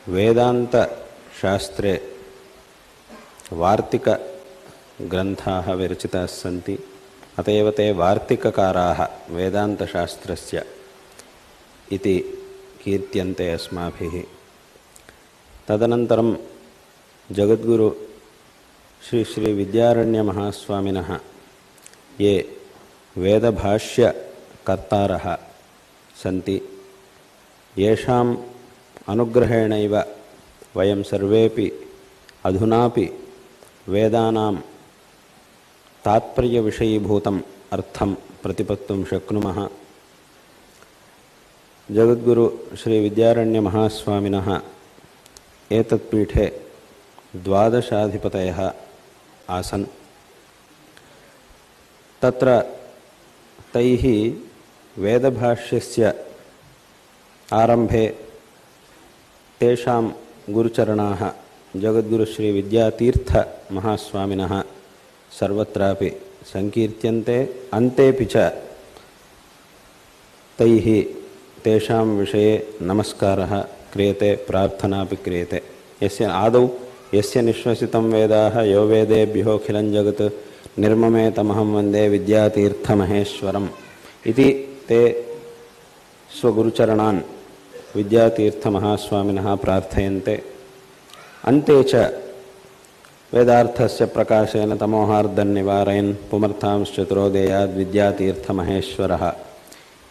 वेदान्तशास्त्रे वार्तिकग्रन्थाः विरचिताः सन्ति। अत एव ते वार्तिककाराः वेदान्तशास्त्रस्य इति कीर्त्यन्ते अस्माभिः। तदनन्तरं जगद्गुरु श्री श्री विद्यारण्यमहास्वामिनः ये वेदभाष्यकर्तारः सन्ति, येषाम् अनुग्रहेणैव वयं सर्वेपि अधुनापि वेदानां तात्पर्यविषयीभूतम् अर्थं प्रतिपत्तुं शक्नुमः। जगद्गुरु श्री विद्यारण्यमहास्वामिनः एतत्पीठे 12 आसन्। तत्र तैः वेदभाष्यस्य आरम्भे तेषां गुरुचरणाः जगद्गुरु श्री विद्यातीर्थमहास्वामिनः सर्वत्रापि संकीर्त्यन्ते। अन्तेपि च तैः तेषां विषये नमस्कारः क्रियते, प्रार्थनापि क्रियते। यस्य आदौ यस्य निश्वसितं वेदाः यो वेदेभ्योऽखिलं जगत् निर्ममेतमहं वन्दे विद्यातीर्थमहेश्वरम् इति ते स्वगुरुचरणान् विद्यातीर्थमहास्वामिनः प्रार्थयन्ते। अन्ते च वेदार्थस्य प्रकाशेन तमोहार्दन्निवारयन् पुमर्थांश्चतुरोदेयाद् विद्यातीर्थमहेश्वरः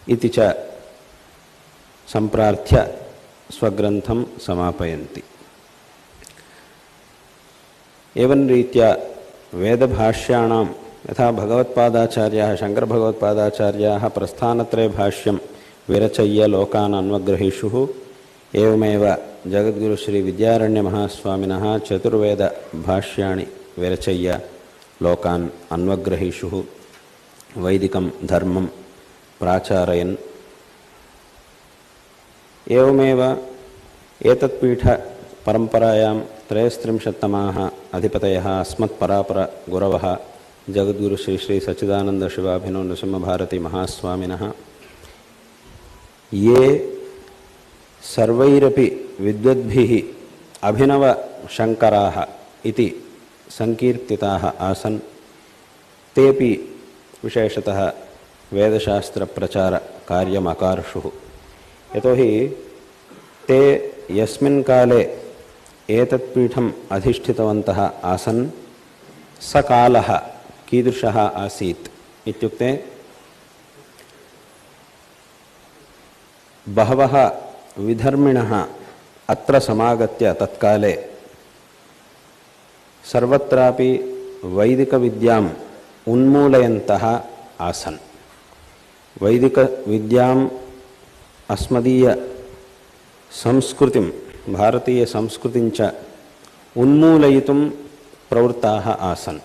इति च सम्प्रार्थ्य स्वग्रन्थं समापयन्ति। एवं रीत्या वेदभाष्याणां यथा भगवत्पादाचार्याः शङ्करभगवत्पादाचार्याः प्रस्थानत्रय भाष्यं विरचय्य लोकान् अन्वग्रहीषुः, एवमेव जगद्गुरु श्री विद्यारण्यमहास्वामिनः चतुर्वेदभाष्याणि विरचय्य लोकान् अन्वग्रहीषुः, वैदिकं धर्मं प्राचारयन्। एवमेव एतत्पीठपरम्परायां 33तमाः अधिपतयः अस्मत्परापरगुरवः जगद्गुरु श्री श्री सच्चिदानंद शिवाभिनव नृसिंहभारती महास्वामिनः ये सर्वैरपि विद्वद्भिः अभिनवशङ्कराः इति संकीर्तिताः आसन्। तेपि विशेषतः वेदशास्त्रप्रचारकार्यम् अकार्षुः। यतोहि ते यस्मिन् काले एतत्पीठम् अधिष्ठितवन्तः आसन् स कालः कीदृशः आसीत् इत्युक्ते बहवः विधर्मिणः अत्र समागत्य तत्काले सर्वत्रापि वैदिकविद्याम् उन्मूलयन्तः आसन्। वैदिकविद्याम् अस्मदीय संस्कृतिं भारतीय संस्कृतिं च उन्मूलयितुं प्रवृत्ताः आसन्।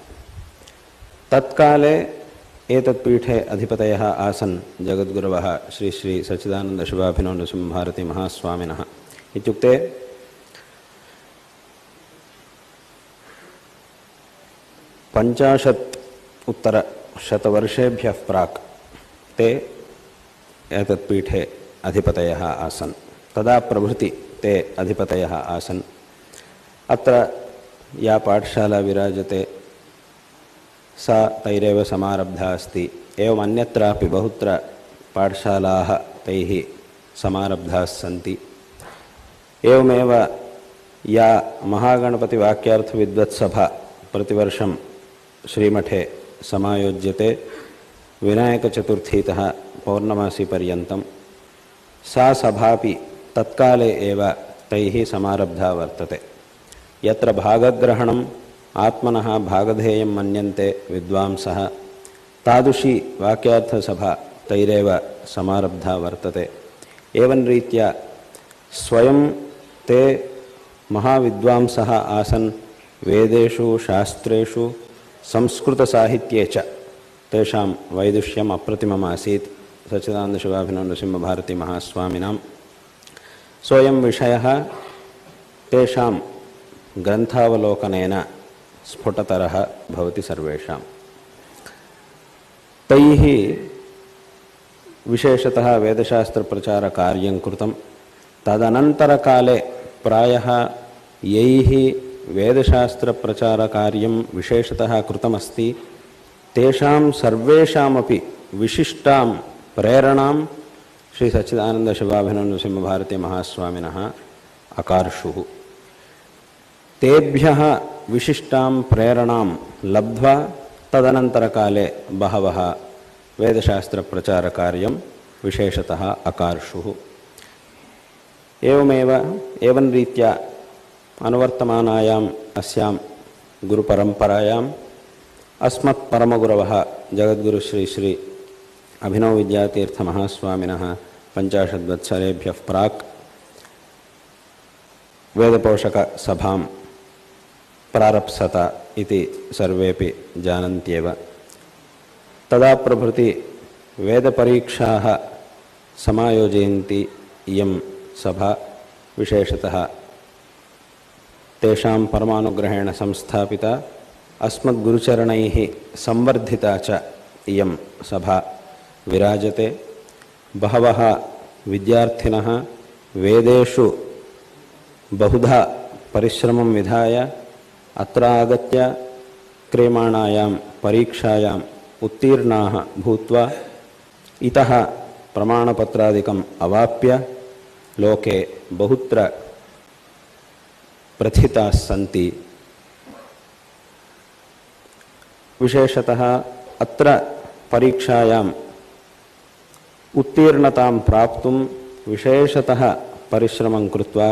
तत्काले एतत्पीठे अधिपतयः आसन् जगद्गुरवः श्री श्री सच्चिदानंद शिवाभिनव नृसिंहभारती महास्वामिनः। इत्युक्ते पञ्चाशदुत्तरशतवर्षेभ्यः प्राक् ते एतत्पीठे अधिपतयः आसन्। तदा प्रभृति ते अधिपतयः आसन्। अत्र या पाठशाला विराजते सा तैरेव समारब्धा अस्ति। एवम् अन्यत्रापि बहुत्र पाठशालाः तैः समारब्धाः सन्ति। एवमेव या महागणपतिवाक्यार्थविद्वत्सभा प्रतिवर्षं श्रीमठे समायोज्यते विनायकचतुर्थीतः पौर्णमासीपर्यन्तं, सा सभापि तत्काले एव तैः समारब्धा वर्तते। यत्र भागग्रहणम् आत्मनः भागधेयं मन्यन्ते विद्वांसः, तादृशी वाक्यार्थसभा तैरेव समारब्धा वर्तते। एवं रीत्या स्वयं ते महाविद्वांसः आसन्। वेदेषु शास्त्रेषु संस्कृतसाहित्ये च तेषां वैदुष्यम् अप्रतिमम् आसीत्। सच्चिदानन्दशिवाभिनव नृसिंहभारती महास्वामिनां सोऽयं विषयः तेषां ग्रन्थावलोकनेन स्फुटतरः भवति सर्वेषां। तैः विशेषतः वेदशास्त्रप्रचारकार्यं कृतं। तदनन्तरकाले प्रायः यैः वेदशास्त्रप्रचारकार्यं विशेषतः कृतमस्ति तेषां सर्वेषामपि विशिष्टां प्रेरणां श्री सच्चिदानंद शिवाभिनव नृसिंहभारती महास्वामिनः अकार्षुः। तेभ्यः विशिष्टां प्रेरणां लब्ध्वा तदनन्तरकाले बहवः वेदशास्त्रप्रचारकार्यं विशेषतः अकार्षुः। एवं रीत्या अनुवर्तमानायाम् अस्यां गुरुपरम्परायाम् अस्मत्परमगुरवः जगद्गुरु श्री श्री अभिनव विद्यातीर्थ महास्वामिनः 50 वत्सरेभ्यः प्राक् वेदपोषकसभां प्रारप्सत इति सर्वेपि जानन्त्येव। तदा प्रभृति वेदपरीक्षाः समायोजयन्ति इयं सभा विशेषतः तेषां परमानुग्रहेण संस्थापिता अस्मद्गुरुचरणैः संवर्धिता च इयं सभा विराजते। बहवः विद्यार्थिनः वेदेषु बहुधा परिश्रमं विधाय अत्र आगत्य क्रियमाणायां परीक्षायाम् उत्तीर्णाः भूत्वा इतः प्रमाणपत्रादिकम् अवाप्य लोके बहुत्र प्रथिताः सन्ति। विशेषतः अत्र परीक्षायाम् उत्तीर्णतां प्राप्तुं विशेषतः परिश्रमं कृत्वा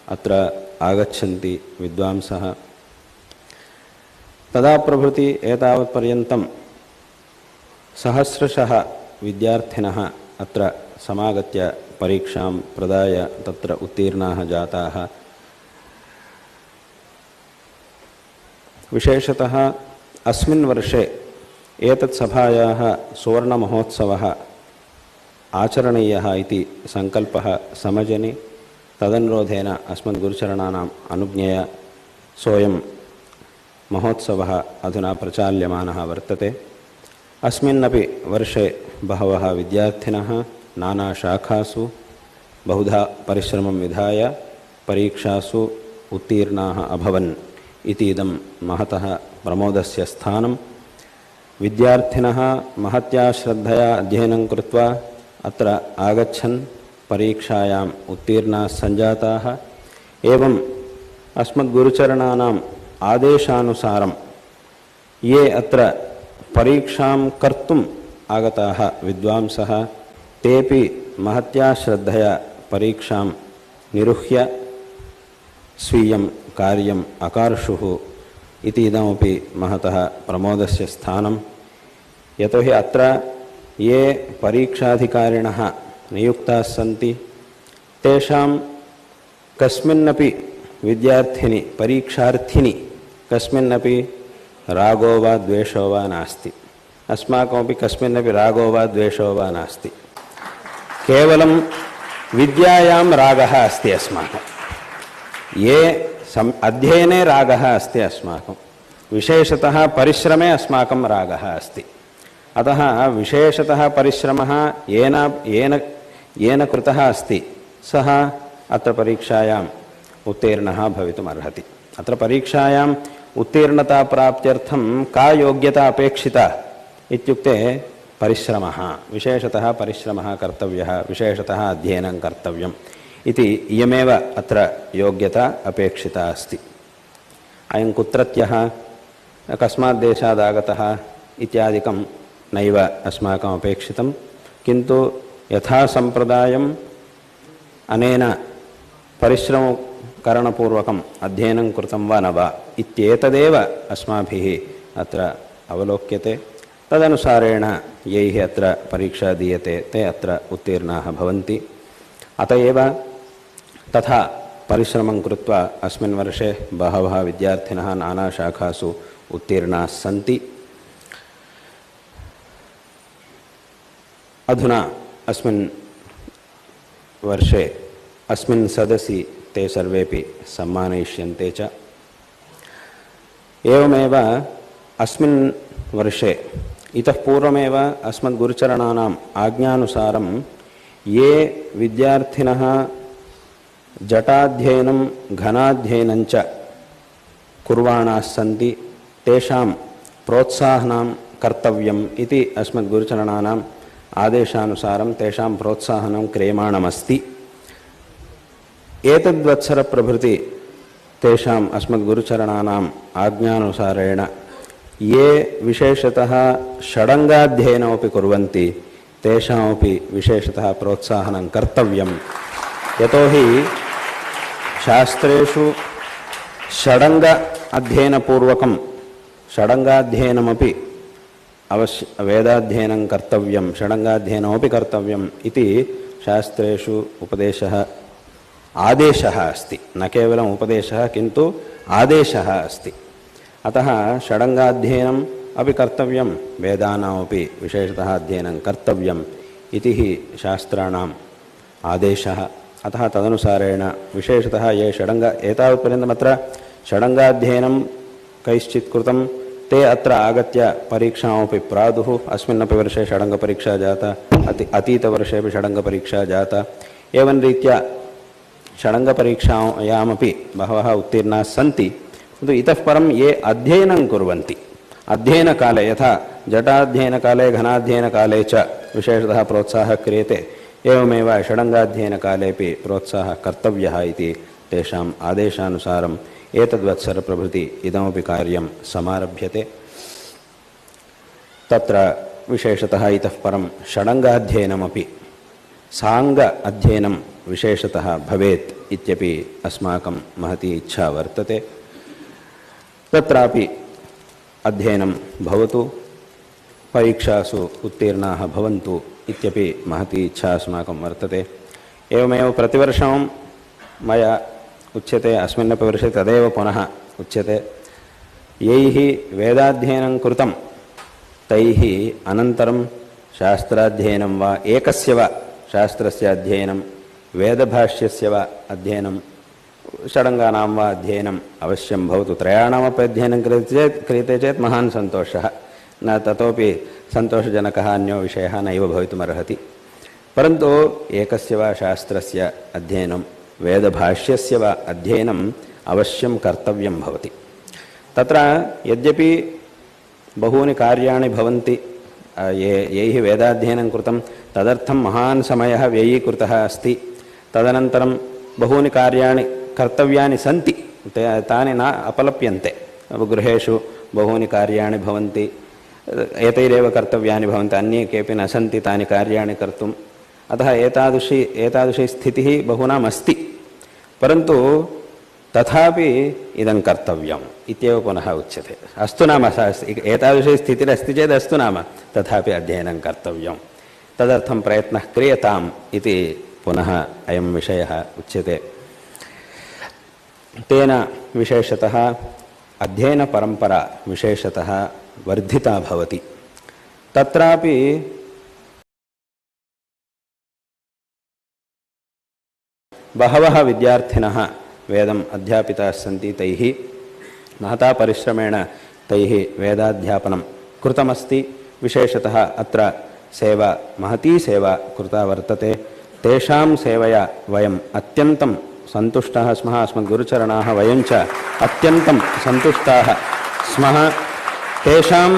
अत्र आगच्छन्ति विद्वांसः। तदा प्रभृति एतावत्पर्यन्तं सहस्रशः विद्यार्थिनः अत्र समागत्य परीक्षां प्रदाय तत्र उत्तीर्णाः जाताः। विशेषतः अस्मिन् वर्षे एतत् सभायाः सुवर्णमहोत्सवः आचरणीयः इति सङ्कल्पः समजनि तदनुरोधेन अस्मद्गुरुचरणानाम् अनुज्ञया सोऽयं महोत्सवः अधुना प्रचाल्यमानः वर्तते। अस्मिन्नपि वर्षे बहवः विद्यार्थिनः नानाशाखासु बहुधा परिश्रमं विधाय परीक्षासु उत्तीर्णाः अभवन् इति इदं महतः प्रमोदस्य स्थानं। विद्यार्थिनः महत्या श्रद्धया अध्ययनं कृत्वा अत्र आगच्छन् परीक्षायाम् उत्तीर्णाः सञ्जाताः। एवम् अस्मद्गुरुचरणानाम् आदेशानुसारं ये अत्र परीक्षां कर्तुम् आगताः विद्वांसः तेपि महत्या श्रद्धया परीक्षां निरुह्य स्वीयं कार्यम् अकार्षुः इति इदमपि महतः प्रमोदस्य स्थानं। यतोहि अत्र ये परीक्षाधिकारिणः नियुक्ताः सन्ति तेषां कस्मिन्नपि विद्यार्थिनि परीक्षार्थिनि कस्मिन्नपि रागो वा द्वेषो वा नास्ति। अस्माकमपि कस्मिन्नपि रागो वा द्वेषो वा नास्ति। केवलं विद्यायां रागः अस्ति अस्माकं। ये अध्ययने रागः अस्ति अस्माकं, विशेषतः परिश्रमे अस्माकं रागः अस्ति। अतः विशेषतः परिश्रमः येन कृतः अस्ति सः अत्र परीक्षायाम् उत्तीर्णः भवितुम् अर्हति। अत्र परीक्षायाम् उत्तीर्णता प्राप्त्यर्थं का योग्यता अपेक्षिता इत्युक्ते परिश्रमः, विशेषतः परिश्रमः कर्तव्यः, विशेषतः अध्ययनं कर्तव्यम् इति इयमेव अत्र योग्यता अपेक्षिता अस्ति। अयं कुत्रत्यः कस्मात् देशादागतः इत्यादिकं नैव अस्माकम् अपेक्षितं, किन्तु यथा सम्प्रदायम् अनेन परिश्रमकरणपूर्वकम् अध्ययनं कृतं वा न वा इत्येतदेव अस्माभिः अत्र अवलोक्यते। तदनुसारेण यैः अत्र परीक्षा दीयते ते अत्र उत्तीर्णाः भवन्ति। अत एव तथा परिश्रमं कृत्वा अस्मिन् वर्षे बहवः विद्यार्थिनः नानाशाखासु उत्तीर्णाः सन्ति। अधुना अस्मिन् वर्षे अस्मिन् सदसि ते सर्वेपि सम्मानयिष्यन्ते च। एवमेव अस्मिन् वर्षे इतः पूर्वमेव अस्मद्गुरुचरणानाम् आज्ञानुसारं ये विद्यार्थिनः जटाध्ययनं घनाध्ययनञ्च कुर्वाणाः सन्ति तेषां प्रोत्साहनं कर्तव्यम् इति अस्मद्गुरुचरणानाम् आदेशानुसारं तेषां प्रोत्साहनं क्रियमाणमस्ति। एतद्वत्सरप्रभृति तेषाम् अस्मद्गुरुचरणानाम् आज्ञानुसारेण ये विशेषतः षडङ्गाध्ययनमपि कुर्वन्ति तेषामपि विशेषतः प्रोत्साहनं कर्तव्यम्। यतोहि शास्त्रेषु षडङ्ग अध्ययनपूर्वकं षडङ्गाध्ययनमपि वेदाध्ययनं कर्तव्यं षडङ्गाध्ययनमपि कर्तव्यम् इति शास्त्रेषु उपदेशः आदेशः अस्ति। न केवलम् उपदेशः किन्तु आदेशः अस्ति। अतः षडङ्गाध्ययनम् अपि कर्तव्यं वेदानामपि विशेषतः अध्ययनं कर्तव्यम् इति हि शास्त्राणाम् आदेशः। अतः तदनुसारेण विशेषतः ये एतावत्पर्यन्तमत्र षडङ्गाध्ययनं कैश्चित् कृतं ते अत्र आगत्य परीक्षामपि प्रादुः। अस्मिन्नपि वर्षे षडङ्गपरीक्षा जाता, अतीतवर्षेपि षडङ्गपरीक्षा जाता। एवं रीत्या षडङ्गपरीक्षायामपि बहवः उत्तीर्णाः सन्ति। किन्तु इतः परं ये अध्ययनं कुर्वन्ति अध्ययनकाले यथा जटाध्ययनकाले घनाध्ययनकाले च विशेषतः प्रोत्साहः क्रियते एवमेव षडङ्गाध्ययनकालेपि प्रोत्साहः कर्तव्यः इति तेषाम् आदेशानुसारम् एतद्वत्सरप्रभृति इदमपि कार्यं समारभ्यते। तत्र विशेषतः इतः परं षडङ्गाध्ययनमपि साङ्ग अध्ययनं विशेषतः भवेत् इत्यपि अस्माकं महती इच्छा वर्तते। तत्रापि अध्ययनं भवतु, परीक्षासु उत्तीर्णाः भवन्तु इत्यपि महती इच्छा अस्माकं वर्तते। एवमेव प्रतिवर्षं मया उच्यते, अस्मिन्नपि वर्षे तदेव पुनः उच्यते, यैः वेदाध्ययनं कृतं तैः अनन्तरं शास्त्राध्ययनं वा एकस्य वा शास्त्रस्य अध्ययनं वेदभाष्यस्य वा अध्ययनं षडङ्गानां वा अध्ययनम् अवश्यं भवतु। त्रयाणामपि अध्ययनं क्रियते चेत् महान् सन्तोषः, न ततोपि सन्तोषजनकः अन्यो विषयः नैव भवितुमर्हति। परन्तु एकस्य वा शास्त्रस्य अध्ययनं वेदभाष्यस्य वा अध्ययनम् अवश्यं कर्तव्यं भवति। तत्र यद्यपि बहूनि कार्याणि भवन्ति, यैः वेदाध्ययनं कृतं तदर्थं महान् समयः व्ययीकृतः अस्ति। तदनन्तरं बहूनि कार्याणि कर्तव्यानि सन्ति, तानि न अपलप्यन्ते। गृहेषु बहूनि कार्याणि भवन्ति, एतैरेव कर्तव्यानि भवन्ति, अन्ये केऽपि न सन्ति तानि कार्याणि कर्तुम्। अतः एतादृशी स्थितिः बहूनाम् अस्ति। परन्तु तथापि इदं कर्तव्यम् इत्येव पुनः उच्यते। अस्तु नाम एतादृशी स्थितिरस्ति चेत् अस्तु नाम, तथापि अध्ययनं कर्तव्यं, तदर्थं प्रयत्नः क्रियताम् इति पुनः अयं विषयः उच्यते। तेन विशेषतः अध्ययनपरम्परा विशेषतः वर्धिता भवति। तत्रापि बहवः विद्यार्थिनः वेदम् अध्यापिताः सन्ति, तैः महता परिश्रमेण तैः वेदाध्यापनं कृतमस्ति। विशेषतः अत्र सेवा, महती सेवा कृता वर्तते। तेषां सेवया वयम् अत्यन्तं सन्तुष्टाः स्मः। अस्मद्गुरुचरणाः वयं च अत्यन्तं सन्तुष्टाः स्मः। तेषां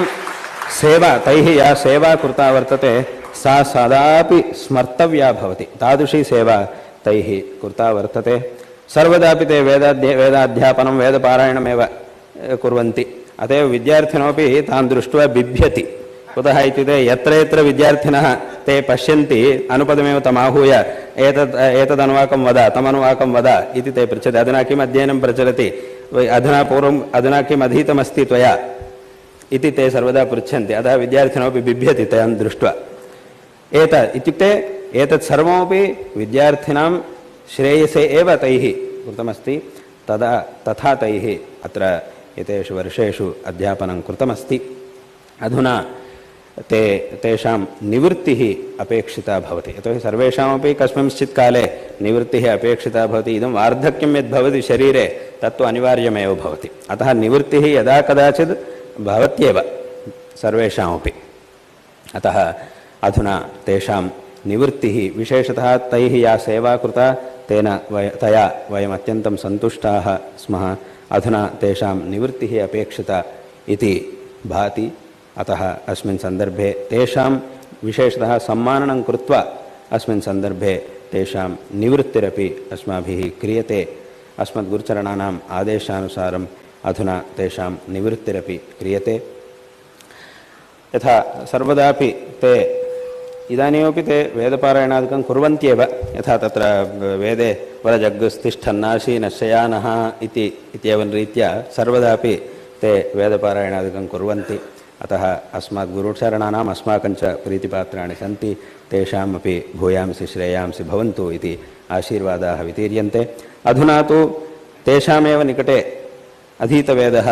सेवा, तैः या सेवा कृता वर्तते सा सदापि स्मर्तव्या भवति। तादृशी सेवा तैः कृता वर्तते। सर्वदापि ते वेदाध्यापनं वेदपारायणमेव कुर्वन्ति। अत एव विद्यार्थिनोपि तान् दृष्ट्वा बिभ्यति। कुतः इत्युक्ते यत्र यत्र विद्यार्थिनः ते पश्यन्ति अनुपदमेव तमाहूय एतदनुवाकं वद, तमनुवाकं वद इति ते पृच्छन्ति। अधुना किम् अध्ययनं प्रचलति, अधुना किम् अधीतमस्ति त्वया इति ते सर्वदा पृच्छन्ति। अतः विद्यार्थिनोपि बिभ्यति तान् दृष्ट्वा। इत्युक्ते एतत् सर्वमपि विद्यार्थिनां श्रेयसे एव तैः कृतमस्ति। तथा तैः अत्र एतेषु वर्षेषु अध्यापनं कृतमस्ति। अधुना तेषां निवृत्तिः अपेक्षिता भवति। यतोहि सर्वेषामपि कस्मिंश्चित् काले निवृत्तिः अपेक्षिता भवति। इदं वार्धक्यं यद्भवति शरीरे तत्तु अनिवार्यमेव भवति। अतः निवृत्तिः यदा कदाचित् भवत्येव सर्वेषामपि। अतः अधुना तेषां निवृत्तिः विशेषतः तैः या सेवा कृता तेन तया वयम् अत्यन्तं सन्तुष्टाः स्मः। अधुना तेषां निवृत्तिः अपेक्षिता इति भाति। अतः अस्मिन् सन्दर्भे तेषां विशेषतः सम्माननं कृत्वा अस्मिन् सन्दर्भे तेषां निवृत्तिरपि अस्माभिः क्रियते। अस्मद्गुरुचरणानाम् आदेशानुसारम् अधुना तेषां निवृत्तिरपि क्रियते। यथा सर्वदापि ते इदानीमपि ते वेदपारायणादिकं कुर्वन्त्येव। यथा तत्र वेदे वरजग्गुस्तिष्ठन्नाशीनशयानः इत्येवं रीत्या सर्वदापि ते वेदपारायणादिकं कुर्वन्ति। अतः अस्मद्गुरुचरणानाम् अस्माकं च प्रीतिपात्राणि सन्ति, तेषामपि भूयांसि श्रेयांसि भवन्तु इति आशीर्वादाः वितीर्यन्ते। अधुना तु तेषामेव निकटे अधीतवेदः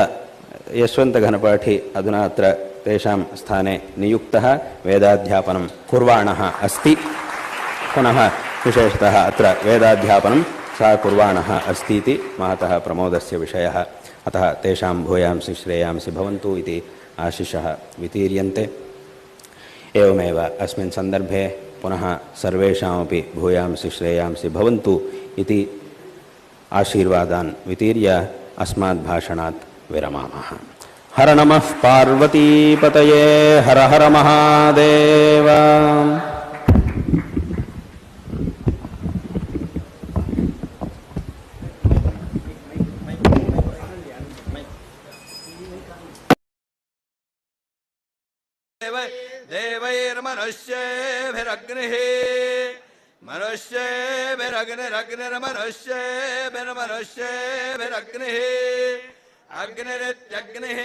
यशवन्तघनपाठी अधुना अत्र तेषां स्थाने नियुक्तः वेदाध्यापनं कुर्वाणः अस्ति। पुनः विशेषतः अत्र वेदाध्यापनं सः कुर्वाणः अस्ति इति महतः प्रमोदस्य विषयः। अतः तेषां भूयांसि श्रेयांसि भवन्तु इति आशिषः वितीर्यन्ते। एवमेव अस्मिन् सन्दर्भे पुनः सर्वेषामपि भूयांसि श्रेयांसि भवन्तु इति आशीर्वादान् वितीर्य अस्माद्भाषणात् विरमामः। हर नमः पार्वतीपतये, हर हर महादेव। देवैर्मनुष्येभिरग्निः मनुष्येभिरग्निरग्निर्मनुष्येभिर्मनुष्येभिरग्निः अग्निरित्यग्निः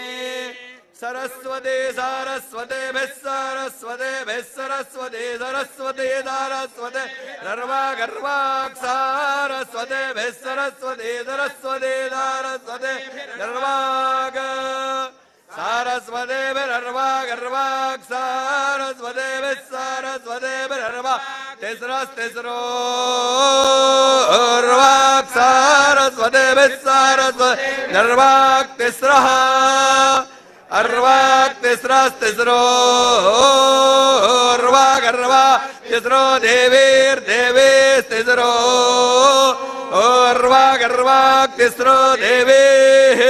सरस्वती सारस्वतेभिः सारस्वतेभिः सरस्वती सरस्वती सारस्वते गर्वा गर्वाक् सारस्वतेभिः सरस्वती सरस्वती सारस्वते गर्वाग सारस्वतेभिरर्वा गर्वाक् सारस्वतेभिः सारस्वतेभिरर्वा तिस्रस्तिस्रो अर्वाक् सारस्वतेभिः सारस्वते गर्वाक् तिस्रः अर्वाक् तिस्रस्तिस्रो अर्वा गर्वा तिस्रो देवीर्देवीस्तिस्रो अर्वा गर्वाक् तिस्रो देवीः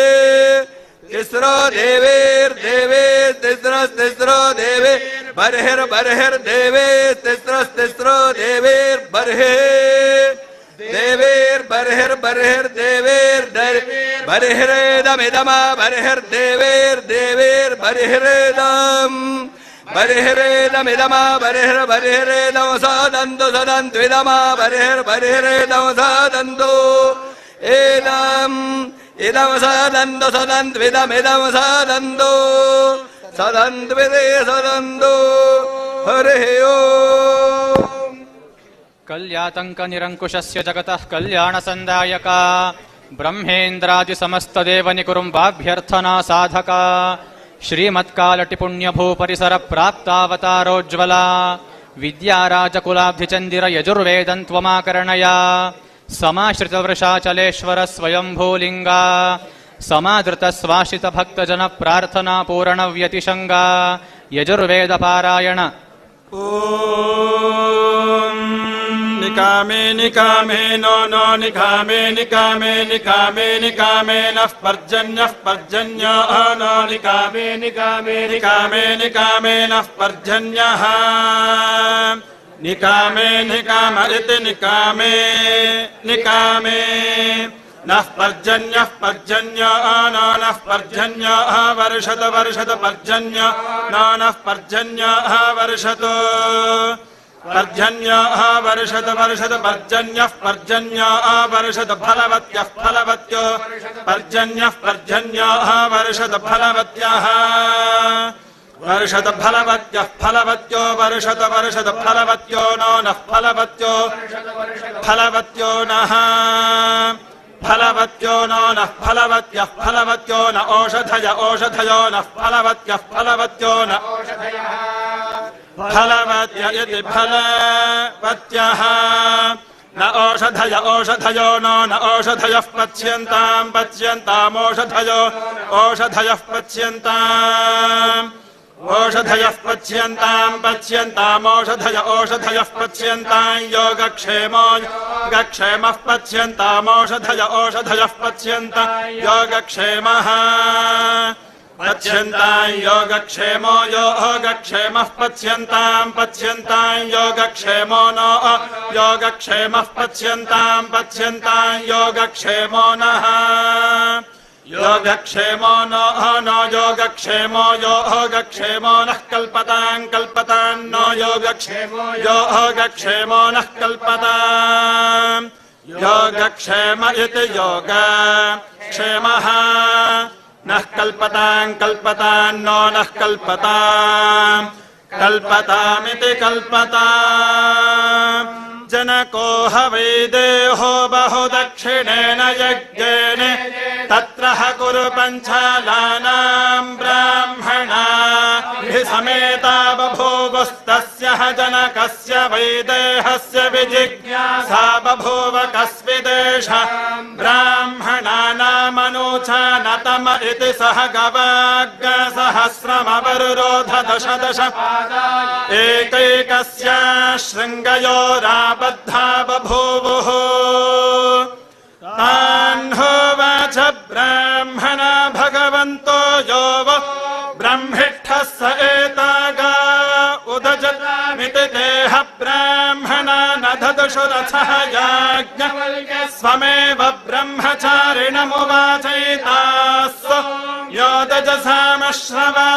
तिस्रो देवीर्देवी तिस्रस्तिस्रो देवी बर्हिर्बर्हिर्देवी तिस्रस्तिस्रो देवीर्बर्हि देवीर्बर्हिर्बर्हिर्देवीर्बर्हिरेदमिदमा बर्हिर्देवीर्देवीर्बर्हिरेदम् बर्हिरेदमिदमा बर्हिर्बर्हिरेदं सदन्तु सदन्त्विदमा बर्हिर्बर्हिरेदं सदन्तु एदम् इदं सदन्तु सदन्त्विदमिदं सदन्तु सदन्त्विदे सदन्तु हरिः ओम्। कल्यातङ्कनिरङ्कुशस्य जगतः कल्याणसन्दायका ब्रह्मेन्द्रादिसमस्तदेवनिकुरुम्बाभ्यर्थना साधका श्रीमत्कालटिपुण्यभूपरिसरप्राप्तावतारोज्ज्वला विद्याराजकुलाब्धिचन्दिरयजुर्वेदन्त्वमाकर्णया समाश्रितवृषाचलेश्वर स्वयंभूलिङ्गा समादृतस्वाश्रितभक्तजनप्रार्थनापूरणव्यतिशङ्गा यजुर्वेदपारायण। निकामे निकामे नो नो निकामे निकामे निकामे निकामे नः पर्जन्यः पर्जन्यो नो निकामे निकामे निकामे निकामे नः पर्जन्यः निकामे निकाम इति निकामे निकामे नः पर्जन्यः पर्जन्यो नो नः पर्जन्यो वर्षत वर्षत पर्जन्यो नो नः पर्जन्यो वर्षतो पर्जन्यः वर्षत वर्षत पर्जन्यः पर्जन्यः वर्षत फलवत्यः फलवत्यो पर्जन्यः पर्जन्यः वर्षत फलवत्यः वर्षत फलवत्यः फलवत्यो वर्षत वर्षत फलवत्यो नो नः फलवत्यो फलवत्यो नः फलवत्यो नो नः फलवत्यः फलवत्यो न ओषधय ओषधयो नः फलवत्यः फलवत्यो न फलवत्य इति फलवत्यः न ओषधय ओषधयो नो न ओषधयः पच्यन्ताम् पच्यन्ताम् ओषधयो ओषधयः पच्यन्ताम् ओषधयः पच्यन्ताम् पच्यन्तामोषधय ओषधयः पच्यन्ताम् योगक्षेमो योगक्षेमः पच्यन्तामोषधय ओषधयः पच्यन्ताम् योगक्षेमः पच्यन्ताम् योगक्षेमो योगक्षेमः पच्यन्ताम् पच्यन्ताम् योगक्षेमो नो योगक्षेमः पच्यन्ताम् पच्यन्ताम् योगक्षेमो नः योगक्षेमो नो नो योगक्षेमो योगक्षेमो नः कल्पताम् कल्पताम् नो योगक्षेमो योगक्षेमो नः कल्पताम् योगक्षेम इति योगक्षेमः नः कल्पताम् कल्पताम् नो नः कल्पताम् कल्पतामिति कल्पताम् जनको ह वैदेहो बहुदक्षिणेन यज्ञेन तत्र ह कुरु पञ्चालानाम् ब्राह्मणाभिः समेता बभूवस्तस्य ह जनकस्य वैदेहस्य विजिज्ञासा बभूव कस्मिदेष ब्राह्मणानामनूचानतम इति सह गवाग्सहस्रमवरुरोध दश दश एकैकस्य शृङ्गयोराबद्धा बभूवुः तान् होवाच ब्राह्मणा भगवन्तो यो वो ब्रह्मिष्ठः स एतागा उदजतामिति देह ब्राह्मणा न ददशुरथः याज्ञवल्क्य स्वमेव ब्रह्मचारिणमुवाचैतास्व यो दजसामश्रवा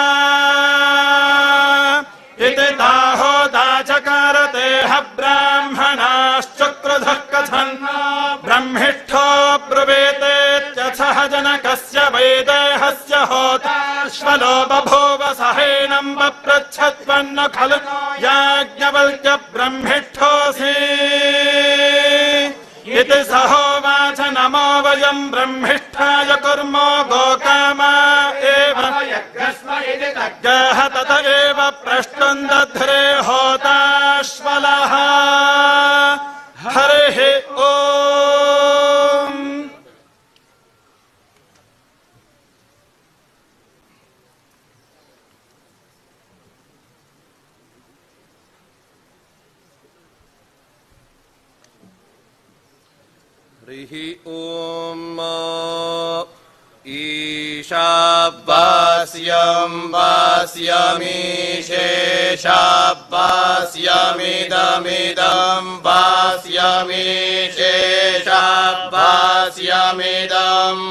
इति दाहोदाचकार देह ब्राह्मणाश्चक्रुधः कथन् ब्रह्मिष्ठो ब्रुवीतेत्यथः जनकस्य वैदेहस्य होताश्वलो बभूव सहेनम् बप्रच्छत्वन्न खलु याज्ञवल्क्य ब्रह्मिष्ठोऽसि इति सहोवाच नमो वयम् ब्रह्मिष्ठाय कुर्मो गोकामा एव यज्ञः तत एव प्रष्टुम् दध्रे होताश्वलः हरिः ओम् हरिः ओम् ईशावास्यम् वास्यमीशेषावास्यमिदमिदम् वास्यमीशेषावास्यमिदम्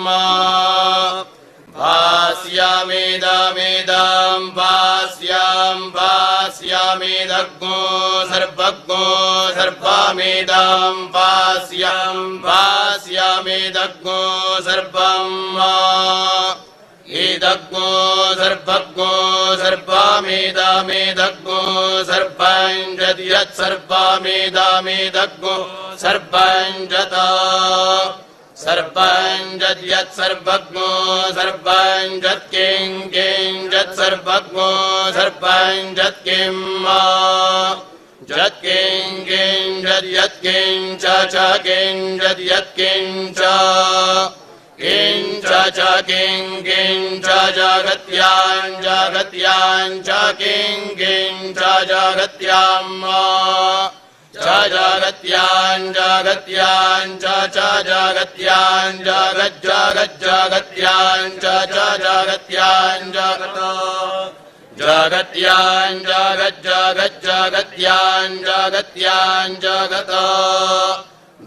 वास्यमिदमिदम् वास्यम् वास्यमिदग्नो सर्वज्ञो सर्वमिदम् वास्यम् वास्यमिदग्नो सर्वम् इदग्नो सर्वज्ञो सर्वमिदमिदग्नो सर्वम् यद्यत् सर्वमिदमिदग्नो सर्वम् जत सर्वम् यद्यत् सर्वज्ञो सर्वम् यत्किम् किञ्चित् सर्वज्ञो सर्वम् यत्किम् यत्किम् किञ्चित् यत्किञ्च च किञ्चित् यत्किञ्च किञ्च च किम् किञ्च जगत्याम् जगत्याम् च किम् किञ्च जगत्याम् जगत्याम् जगत्याम् च जगत्याम् जगज्जगज्जगत्याम् च जगत्याम् जगत जगत्याम् जगज्जगज्जगत्याम् जगत्याम् जगत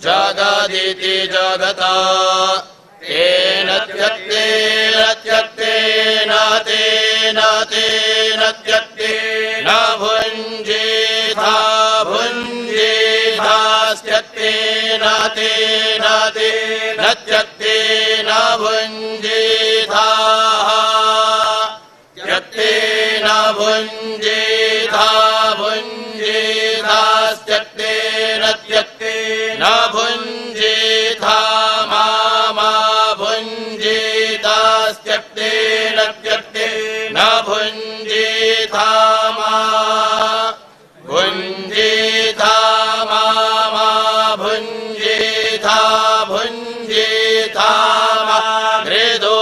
जगदिति जगत तेन त्यक्तेन त्यक्तेन तेन तेन त्यक्तेन भुञ्जेथा भुञ्जेथास्त्यक्तेन तेन तेन त्यक्तेन भुञ्जेथाः त्यक्तेन भुञ्जेथा भुञ्जेथास्त्यक्तेन त्यक्तेन भुञ्जेथा मा भुञ्जेतास्त्यक्तेन त्यक्तेन भुञ्जेथा मा भुञ्जेथा मा भुञ्जेथा भुञ्जेथा मा हृदो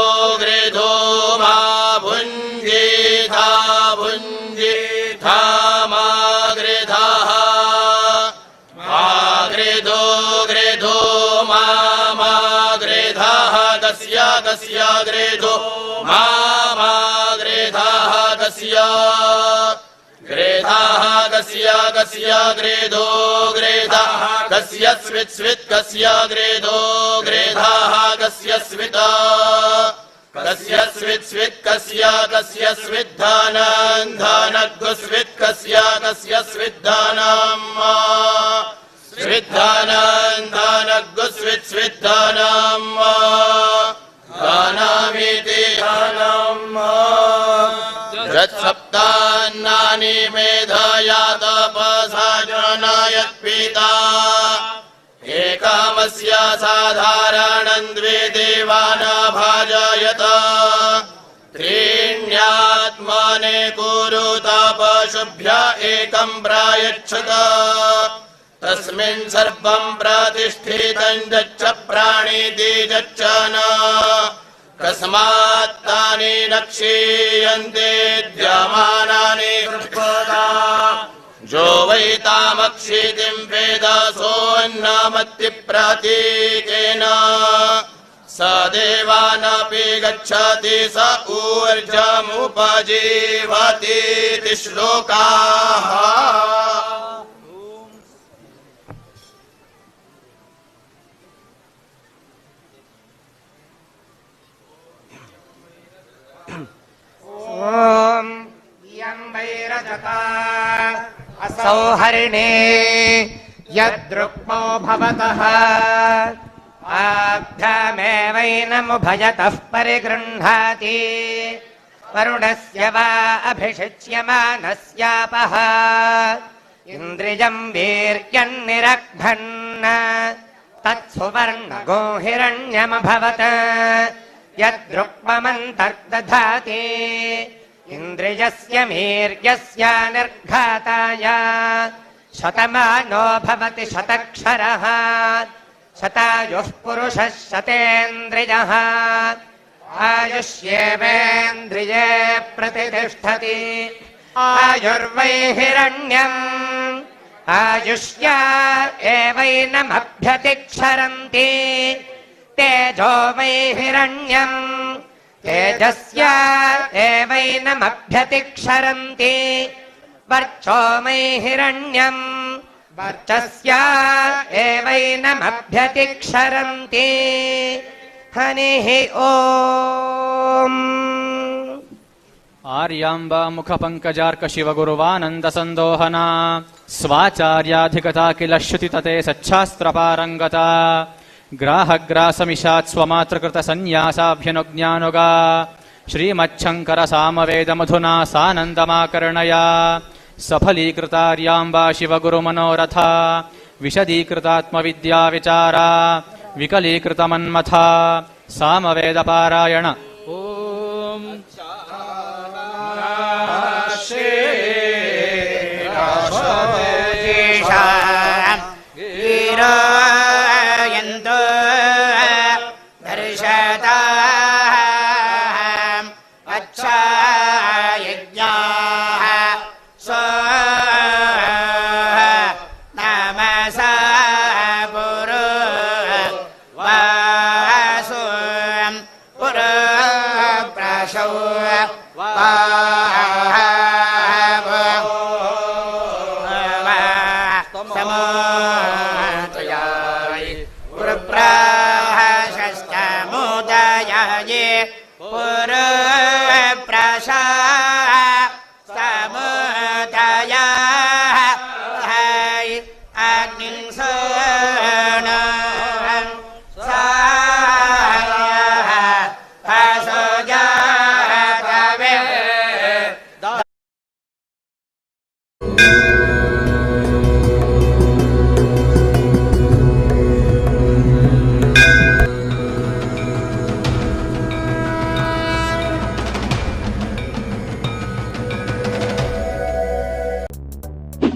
ग्रेधो ग्रेधाः कस्य ग्रेधो ग्रेधाः कस्य स्वित् ग्रेधो ग्रेधाः कस्य स्विता कस्य स्वित् कस्य स्विद्धानग्स्वित् कस्य स्विद्धानग्स्वित् स्विद्धानाम् दानामिति यत्सप्तान्नानि मेधया तपसा जनयत्पिता एकामस्य साधारणं द्वे देवाना भाजयत त्रीण्यात्मने कुरुत पशुभ्य एकं प्रायच्छत तस्मिन् सर्वं प्रतिष्ठितं यच्च प्राणिति यच्च न कस्मात् तानि न क्षीयन्ते द्यमानानि कृष्णदा जो वै तामक्षितिं वेद सोऽन्नमत्ति प्रतीकेन स देवानपि गच्छति स ऊर्जमुपजीवति इति श्लोकाः। ॐ यं वैरजता असौहरिणे यद्रुक्मो भवतः आभ्यामेवैनमुभयतः परिगृह्णाति वरुणस्य वा अभिषिच्यमानस्यापः इन्द्रियं वीर्यन्निरघ्नन् तत्सुवर्णगो हिरण्यमभवत् यद्रुक्ममन्तर्दधाति इन्द्रियस्य वीर्यस्य निर्घाताय शतमानो भवति शतक्षरः शतायुः पुरुषः शतेन्द्रियः आयुष्येवेन्द्रिये प्रतिष्ठति आयुर्वै हिरण्यम् आयुष्या एवैनमभ्यतिक्षरन्ति तेजो वै हिरण्यम् तेजस्या एवैनमभ्यतिक्षरन्ति वर्चो वै हिरण्यम् वर्चस्या एवैनमभ्यतिक्षरन्ति हनिः ओम्। आर्यांबा मुखपङ्कजार्क शिवगुरुवानन्दसन्दोहना स्वाचार्याधिगता किल श्रुतितते सच्छास्त्रपारङ्गता ग्राहग्रासमिषात् स्वमात्रकृतसन्न्यासाभ्यनुज्ञानुगा श्रीमच्छङ्करसामवेदमधुना सानन्दमाकर्णया सफलीकृतार्यांबा शिवगुरुमनोरथा विशदीकृतात्मविद्याविचारा विकलीकृतमन्मथा सामवेदपारायण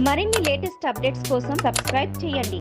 మరిన్ని లేటెస్ట్ అప్డేట్స్ కోసం సబ్స్క్రైబ్ చేయండి.